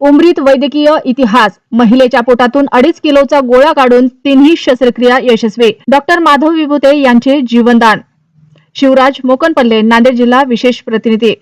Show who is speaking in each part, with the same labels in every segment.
Speaker 1: उमरीत वैद्यकीय इतिहास. महिलेच्या पोटातून 2.5 किलोचा गोळा काढून 3ही शस्त्रक्रिया यशस्वी. डॉक्टर माधव विभूते यांचे जीवनदान. शिवराज मोकनपल्ले, नांदेड जिल्हा विशेष प्रतिनिधी.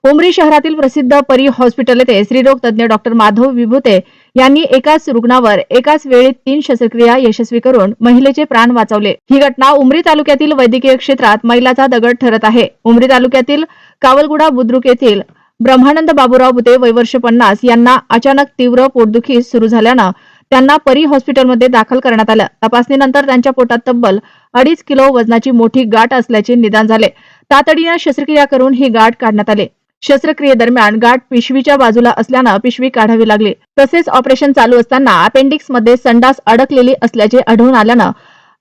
Speaker 1: उमरी शहरातील प्रसिद्ध परी हॉस्पिटल येथे स्त्रीरोग तज्ञ डॉक्टर माधव विभूते यांनी एकाच रुग्णावर एकाच वेळी 3 शस्त्रक्रिया यशस्वी करून महिलेचे प्राण वाचवले. ही घटना उमरी तालुक्यातील वैद्यकीय क्षेत्रात मैलाचा दगड ठरत आहे. उमरी तालुक्यातील कावलगुडा बुद्रुक येथील ब्रह्मानंद बाबूराव बुते वय वर्ष 50 यांना अचानक तीव्र पोटदुखी सुरू झाल्यानं त्यांना परी हॉस्पिटलमध्ये दाखल करण्यात आलं. तपासणीनंतर त्यांच्या पोटात तब्बल 2.5 किलो वजनाची मोठी गाठ असल्याचे निदान झाले. तातडीने शस्त्रक्रिया करून ही गाठ काढण्यात आली. शस्त्रक्रियेदरम्यान गाठ पिशवीच्या बाजूला असल्यानं पिशवी काढावी लागली. तसेच ऑपरेशन चालू असताना अपेंडिक्स मध्ये संडास अडकलेली असल्याचे आढळून आल्यानं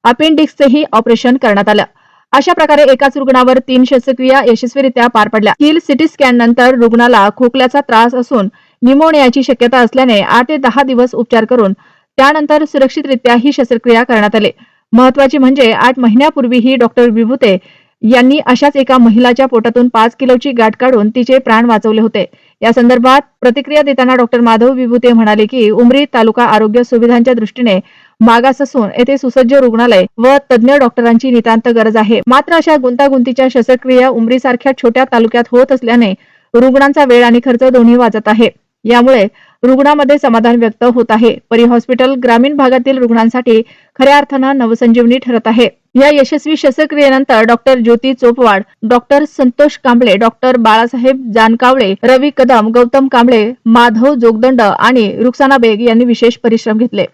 Speaker 1: अपेंडिक्सचेही ऑपरेशन करण्यात आलं. अशा प्रकारे एकाच रुग्णावर 3 शस्त्रक्रिया यशस्वीरित्या पार पडल्या. कील सिटी स्कॅन नंतर रुग्णाला खोकल्याचा त्रास असून निमोनियाची शक्यता असल्याने 8 ते 10 दिवस उपचार करून त्यानंतर सुरक्षितरित्या ही शस्त्रक्रिया करण्यात आली. महत्वाची म्हणजे 8 महिन्यापूर्वीही डॉक्टर विभूते यांनी अशाच एका महिलाच्या पोटातून 5 किलोची गाठ काढून तिचे प्राण वाचवले होते. या संदर्भात प्रतिक्रिया देताना डॉक्टर माधव विभूते म्हणाले की उमरी तालुका आरोग्य सुविधांच्या दृष्टीने मागास असून येथे सुसज्ज रुग्णालय व तज्ञ डॉक्टरांची नितांत गरज आहे. मात्र अशा गुंतागुंतीच्या शस्त्रक्रिया उमरी सारख्या छोट्या तालुक्यात होत असल्याने रुग्णांचा वेळ आणि खर्च दोन्ही वाचत आहे. यामुळे रुग्णांमध्ये समाधान व्यक्त होत आहे. परी हॉस्पिटल ग्रामीण भागातील रुग्णांसाठी खऱ्या अर्थानं नवसंजीवनी ठरत आहे. या यशस्वी शस्त्रक्रियेनंतर डॉक्टर ज्योती चोपवाड, डॉक्टर संतोष कांबळे, डॉक्टर बाळासाहेब जानकावळे, रवी कदम, गौतम कांबळे, माधव जोगदंड आणि रुक्साना बेग यांनी विशेष परिश्रम घेतले.